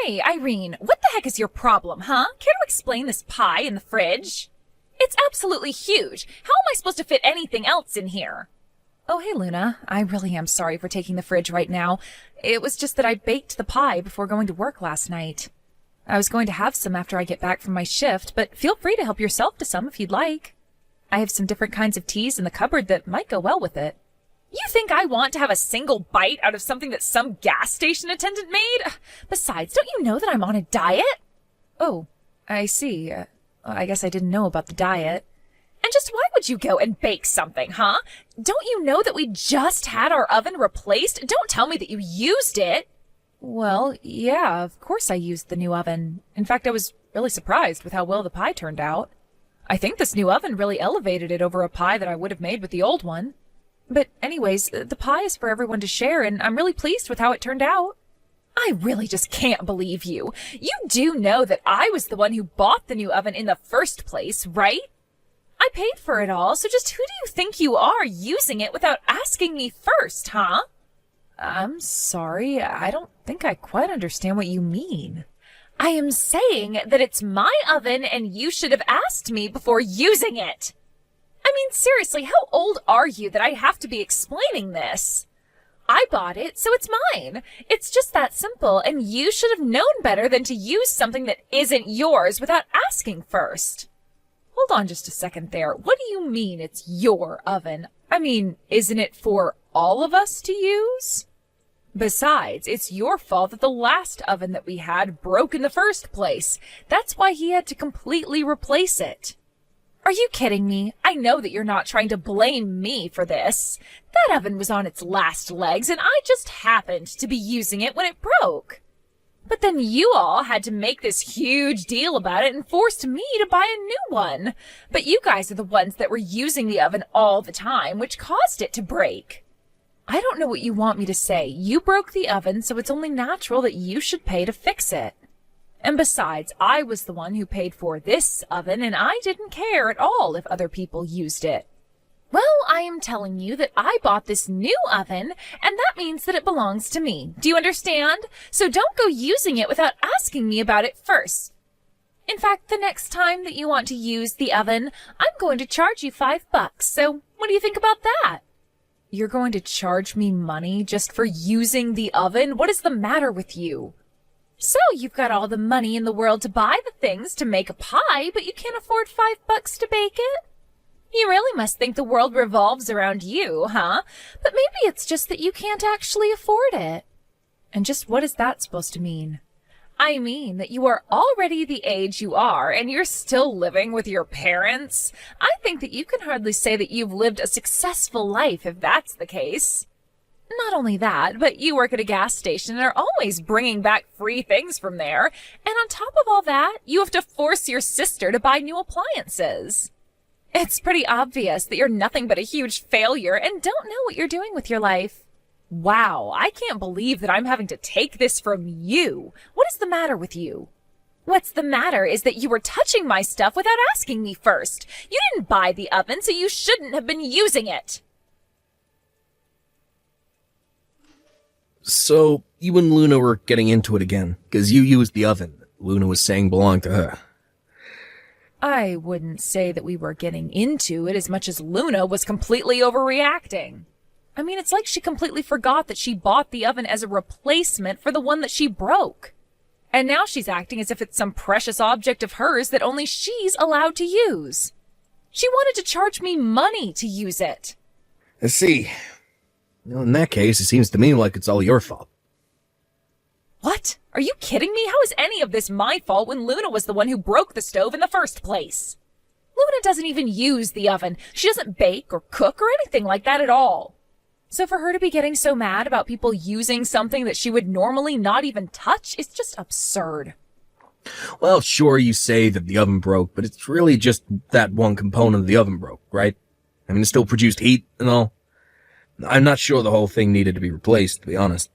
Hey, Irene, what the heck is your problem, huh? Care to explain this pie in the fridge? It's absolutely huge. How am I supposed to fit anything else in here? Oh, hey, Luna. I really am sorry for taking the fridge right now. It was just that I baked the pie before going to work last night. I was going to have some after I get back from my shift, but feel free to help yourself to some if you'd like. I have some different kinds of teas in the cupboard that might go well with it. You think I want to have a single bite out of something that some gas station attendant made? Besides, don't you know that I'm on a diet? Oh, I see. I guess I didn't know about the diet. And just why would you go and bake something, huh? Don't you know that we just had our oven replaced? Don't tell me that you used it. Well, yeah, of course I used the new oven. In fact, I was really surprised with how well the pie turned out. I think this new oven really elevated it over a pie that I would have made with the old one. But anyways, the pie is for everyone to share, and I'm really pleased with how it turned out. I really just can't believe you. You do know that I was the one who bought the new oven in the first place, right? I paid for it all, so just who do you think you are using it without asking me first, huh? I'm sorry, I don't think I quite understand what you mean. I am saying that it's my oven and you should have asked me before using it. I mean, seriously, how old are you that I have to be explaining this? I bought it, so it's mine. It's just that simple, and you should have known better than to use something that isn't yours without asking first. Hold on just a second there. What do you mean it's your oven? I mean, isn't it for all of us to use? Besides, it's your fault that the last oven that we had broke in the first place. That's why he had to completely replace it. Are you kidding me? I know that you're not trying to blame me for this. That oven was on its last legs, and I just happened to be using it when it broke. But then you all had to make this huge deal about it and forced me to buy a new one. But you guys are the ones that were using the oven all the time, which caused it to break. I don't know what you want me to say. You broke the oven, so it's only natural that you should pay to fix it. And besides, I was the one who paid for this oven, and I didn't care at all if other people used it. Well, I am telling you that I bought this new oven, and that means that it belongs to me. Do you understand? So don't go using it without asking me about it first. In fact, the next time that you want to use the oven, I'm going to charge you $5. So what do you think about that? You're going to charge me money just for using the oven? What is the matter with you? So you've got all the money in the world to buy the things to make a pie, but you can't afford $5 to bake it? You really must think the world revolves around you, huh? But maybe it's just that you can't actually afford it. And just what is that supposed to mean? I mean that you are already the age you are, and you're still living with your parents. I think that you can hardly say that you've lived a successful life if that's the case. Not only that, but you work at a gas station and are always bringing back free things from there. And on top of all that, you have to force your sister to buy new appliances. It's pretty obvious that you're nothing but a huge failure and don't know what you're doing with your life. Wow, I can't believe that I'm having to take this from you. What is the matter with you? What's the matter is that you were touching my stuff without asking me first. You didn't buy the oven, so you shouldn't have been using it. So, you and Luna were getting into it again, because you used the oven that Luna was saying belonged to her. I wouldn't say that we were getting into it as much as Luna was completely overreacting. I mean, it's like she completely forgot that she bought the oven as a replacement for the one that she broke. And now she's acting as if it's some precious object of hers that only she's allowed to use. She wanted to charge me money to use it. I see. Well, in that case, it seems to me like it's all your fault. What? Are you kidding me? How is any of this my fault when Luna was the one who broke the stove in the first place? Luna doesn't even use the oven. She doesn't bake or cook or anything like that at all. So for her to be getting so mad about people using something that she would normally not even touch is just absurd. Well, sure, you say that the oven broke, but it's really just that one component of the oven broke, right? I mean, it still produced heat and all. I'm not sure the whole thing needed to be replaced, to be honest.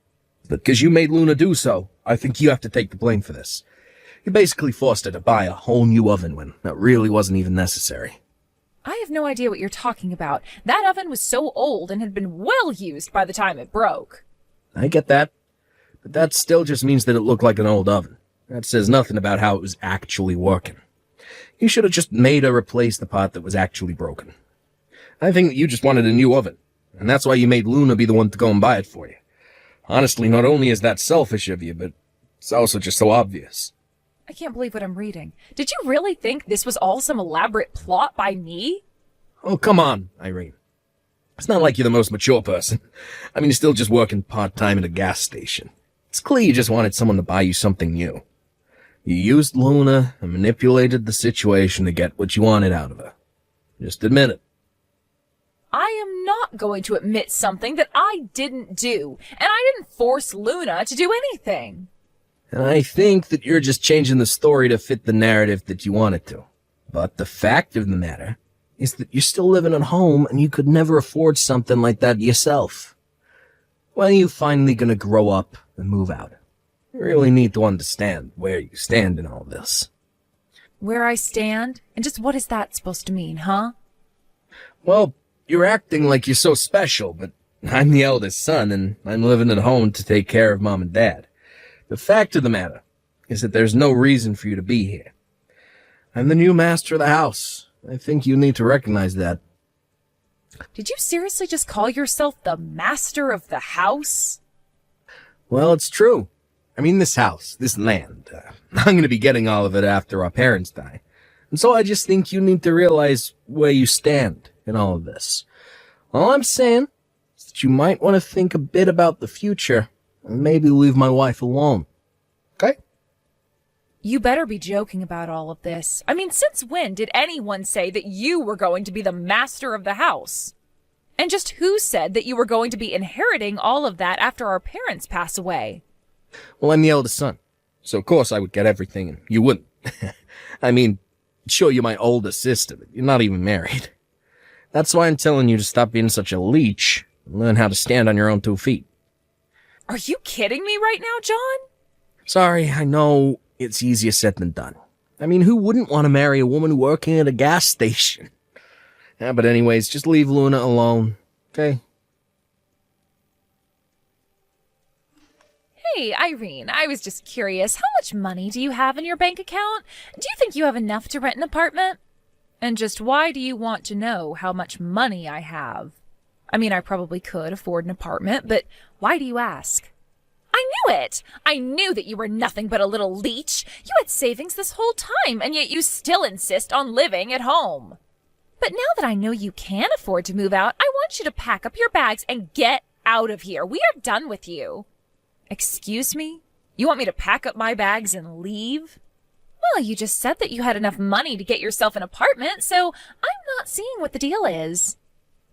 But because you made Luna do so, I think you have to take the blame for this. You basically forced her to buy a whole new oven when that really wasn't even necessary. I have no idea what you're talking about. That oven was so old and had been well used by the time it broke. I get that. But that still just means that it looked like an old oven. That says nothing about how it was actually working. You should have just made her replace the part that was actually broken. I think that you just wanted a new oven, and that's why you made Luna be the one to go and buy it for you. Honestly, not only is that selfish of you, but it's also just so obvious. I can't believe what I'm reading. Did you really think this was all some elaborate plot by me? Oh, come on, Irene. It's not like you're the most mature person. I mean, you're still just working part-time at a gas station. It's clear you just wanted someone to buy you something new. You used Luna and manipulated the situation to get what you wanted out of her. Just admit it. I am not going to admit something that I didn't do, and I didn't force Luna to do anything. And I think that you're just changing the story to fit the narrative that you want it to. But the fact of the matter is that you're still living at home and you could never afford something like that yourself. When are you finally gonna grow up and move out? You really need to understand where you stand in all this. Where I stand? And just what is that supposed to mean, huh? Well, you're acting like you're so special, but I'm the eldest son and I'm living at home to take care of Mom and Dad. The fact of the matter is that there's no reason for you to be here. I'm the new master of the house. I think you need to recognize that. Did you seriously just call yourself the master of the house? Well, it's true. I mean, this house, this land, I'm going to be getting all of it after our parents die. And so I just think you need to realize where you stand in all of this. All I'm saying is that you might want to think a bit about the future and maybe leave my wife alone. Okay? You better be joking about all of this. I mean, since when did anyone say that you were going to be the master of the house? And just who said that you were going to be inheriting all of that after our parents pass away? Well, I'm the eldest son, so of course I would get everything and you wouldn't. I mean, sure, you're my older sister, but you're not even married. That's why I'm telling you to stop being such a leech and learn how to stand on your own 2 feet. Are you kidding me right now, John? Sorry, I know it's easier said than done. I mean, who wouldn't want to marry a woman working at a gas station? Yeah, but anyways, just leave Luna alone, okay? Hey, Irene, I was just curious. How much money do you have in your bank account? Do you think you have enough to rent an apartment? And just why do you want to know how much money I have? I mean, I probably could afford an apartment, but why do you ask? I knew it! I knew that you were nothing but a little leech. You had savings this whole time, and yet you still insist on living at home. But now that I know you can afford to move out, I want you to pack up your bags and get out of here. We are done with you. Excuse me? You want me to pack up my bags and leave? Well, you just said that you had enough money to get yourself an apartment, so I'm not seeing what the deal is.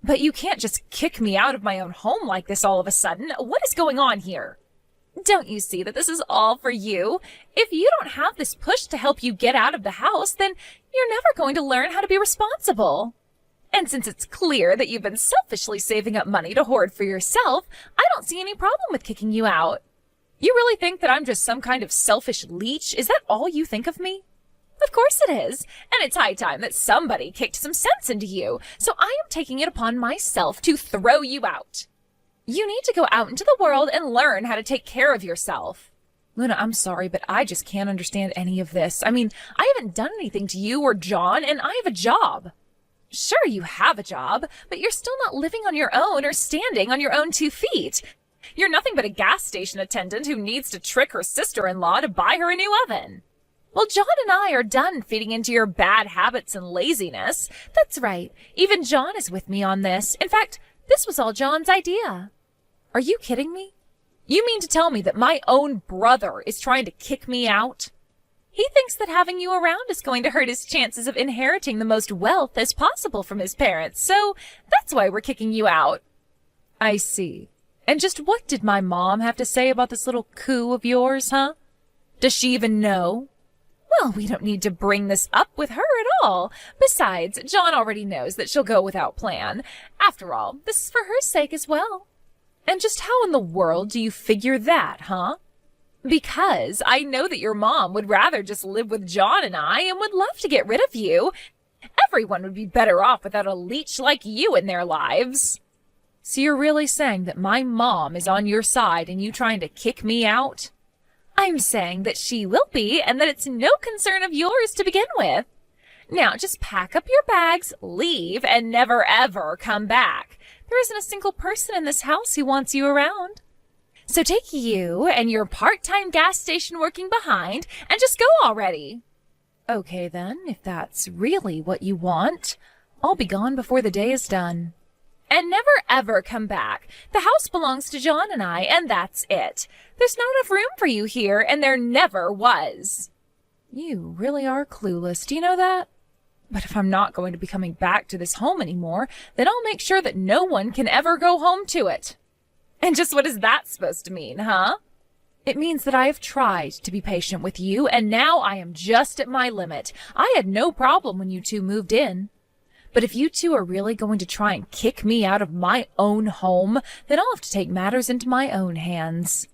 But you can't just kick me out of my own home like this all of a sudden. What is going on here? Don't you see that this is all for you? If you don't have this push to help you get out of the house, then you're never going to learn how to be responsible. And since it's clear that you've been selfishly saving up money to hoard for yourself, I don't see any problem with kicking you out. You really think that I'm just some kind of selfish leech? Is that all you think of me? Of course it is, and it's high time that somebody kicked some sense into you, so I am taking it upon myself to throw you out. You need to go out into the world and learn how to take care of yourself. Luna, I'm sorry, but I just can't understand any of this. I mean, I haven't done anything to you or John, and I have a job. Sure, you have a job, but you're still not living on your own or standing on your own 2 feet. You're nothing but a gas station attendant who needs to trick her sister-in-law to buy her a new oven. Well, John and I are done feeding into your bad habits and laziness. That's right. Even John is with me on this. In fact, this was all John's idea. Are you kidding me? You mean to tell me that my own brother is trying to kick me out? He thinks that having you around is going to hurt his chances of inheriting the most wealth as possible from his parents, so that's why we're kicking you out. I see. And just what did my mom have to say about this little coup of yours, huh? Does she even know? Well, we don't need to bring this up with her at all. Besides, John already knows that she'll go without plan. After all, this is for her sake as well. And just how in the world do you figure that, huh? Because I know that your mom would rather just live with John and I and would love to get rid of you. Everyone would be better off without a leech like you in their lives. So you're really saying that my mom is on your side and you trying to kick me out? I'm saying that she will be and that it's no concern of yours to begin with. Now just pack up your bags, leave, and never ever come back. There isn't a single person in this house who wants you around. So take you and your part-time gas station working behind and just go already. Okay then, if that's really what you want, I'll be gone before the day is done. And never ever come back. The house belongs to John and I, and that's it. There's not enough room for you here, and there never was. You really are clueless, do you know that? But if I'm not going to be coming back to this home anymore, then I'll make sure that no one can ever go home to it. And just what is that supposed to mean, huh? It means that I have tried to be patient with you, and now I am just at my limit. I had no problem when you two moved in. But if you two are really going to try and kick me out of my own home, then I'll have to take matters into my own hands.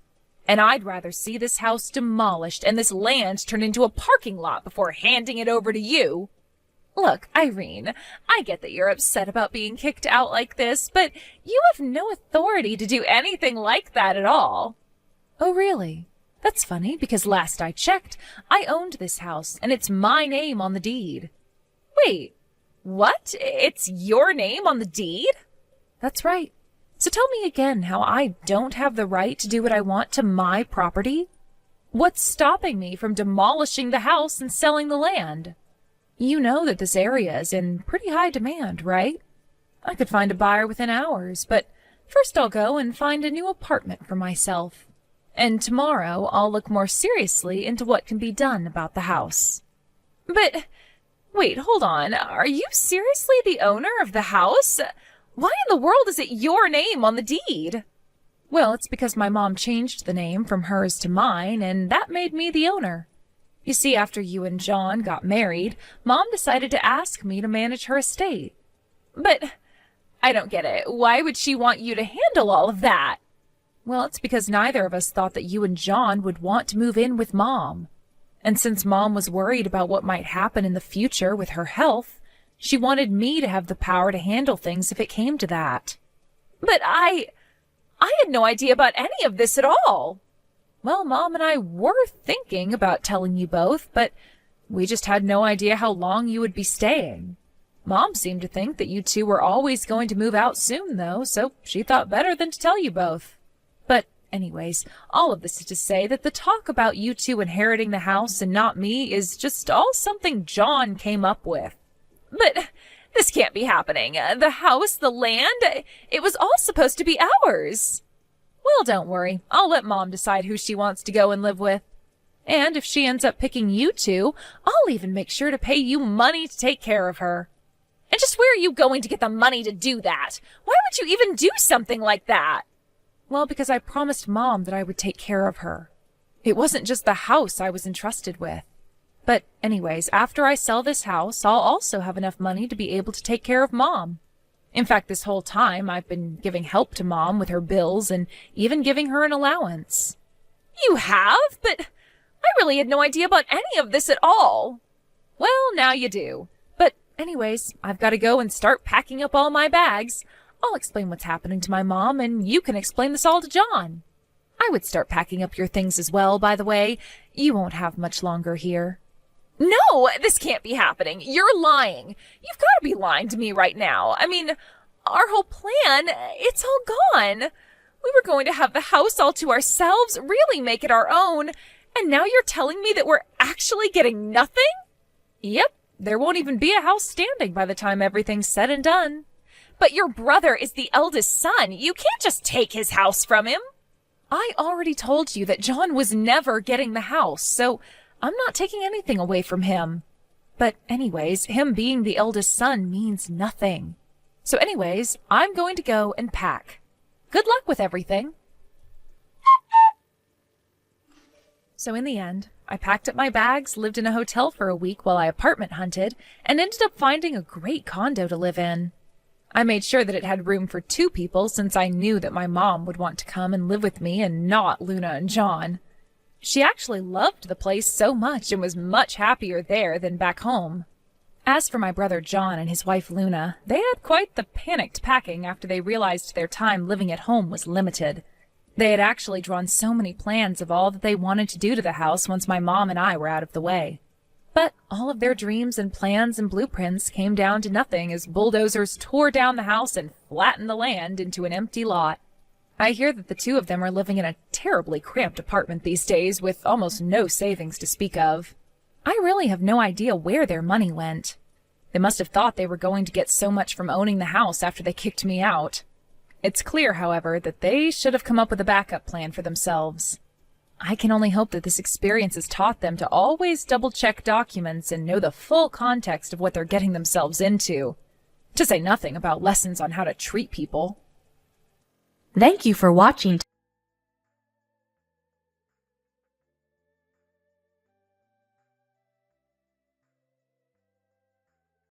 And I'd rather see this house demolished and this land turned into a parking lot before handing it over to you. Look, Irene, I get that you're upset about being kicked out like this, but you have no authority to do anything like that at all. Oh, really? That's funny, because last I checked, I owned this house, and it's my name on the deed. Wait, what? It's your name on the deed? That's right. So tell me again how I don't have the right to do what I want to my property? What's stopping me from demolishing the house and selling the land? You know that this area is in pretty high demand, right? I could find a buyer within hours, but first I'll go and find a new apartment for myself. And tomorrow I'll look more seriously into what can be done about the house. But, wait, hold on. Are you seriously the owner of the house? Why in the world is it your name on the deed? Well, it's because my mom changed the name from hers to mine, and that made me the owner. You see, after you and John got married, Mom decided to ask me to manage her estate. But I don't get it. Why would she want you to handle all of that? Well, it's because neither of us thought that you and John would want to move in with Mom. And since Mom was worried about what might happen in the future with her health, she wanted me to have the power to handle things if it came to that. But I had no idea about any of this at all. Well, Mom and I were thinking about telling you both, but we just had no idea how long you would be staying. Mom seemed to think that you two were always going to move out soon, though, so she thought better than to tell you both. But anyways, all of this is to say that the talk about you two inheriting the house and not me is just all something John came up with. But this can't be happening. The house, the land, it was all supposed to be ours. Well, don't worry. I'll let Mom decide who she wants to go and live with. And if she ends up picking you two, I'll even make sure to pay you money to take care of her. And just where are you going to get the money to do that? Why would you even do something like that? Well, because I promised Mom that I would take care of her. It wasn't just the house I was entrusted with. But anyways, after I sell this house, I'll also have enough money to be able to take care of Mom. In fact, this whole time, I've been giving help to Mom with her bills and even giving her an allowance. You have? But I really had no idea about any of this at all. Well, now you do. But anyways, I've got to go and start packing up all my bags. I'll explain what's happening to my mom, and you can explain this all to John. I would start packing up your things as well, by the way. You won't have much longer here. No, this can't be happening. You're lying. You've got to be lying to me right now. I mean, our whole plan, it's all gone. We were going to have the house all to ourselves, really make it our own, and now you're telling me that we're actually getting nothing? Yep, there won't even be a house standing by the time everything's said and done. But your brother is the eldest son. You can't just take his house from him. I already told you that John was never getting the house, so I'm not taking anything away from him. But anyways, him being the eldest son means nothing. So anyways, I'm going to go and pack. Good luck with everything. So in the end, I packed up my bags, lived in a hotel for a week while I apartment hunted, and ended up finding a great condo to live in. I made sure that it had room for 2 people since I knew that my mom would want to come and live with me and not Luna and John. She actually loved the place so much and was much happier there than back home. As for my brother John and his wife Luna, they had quite the panicked packing after they realized their time living at home was limited. They had actually drawn so many plans of all that they wanted to do to the house once my mom and I were out of the way. But all of their dreams and plans and blueprints came down to nothing as bulldozers tore down the house and flattened the land into an empty lot. I hear that the two of them are living in a terribly cramped apartment these days with almost no savings to speak of. I really have no idea where their money went. They must have thought they were going to get so much from owning the house after they kicked me out. It's clear, however, that they should have come up with a backup plan for themselves. I can only hope that this experience has taught them to always double-check documents and know the full context of what they're getting themselves into, to say nothing about lessons on how to treat people. Thank you for watching.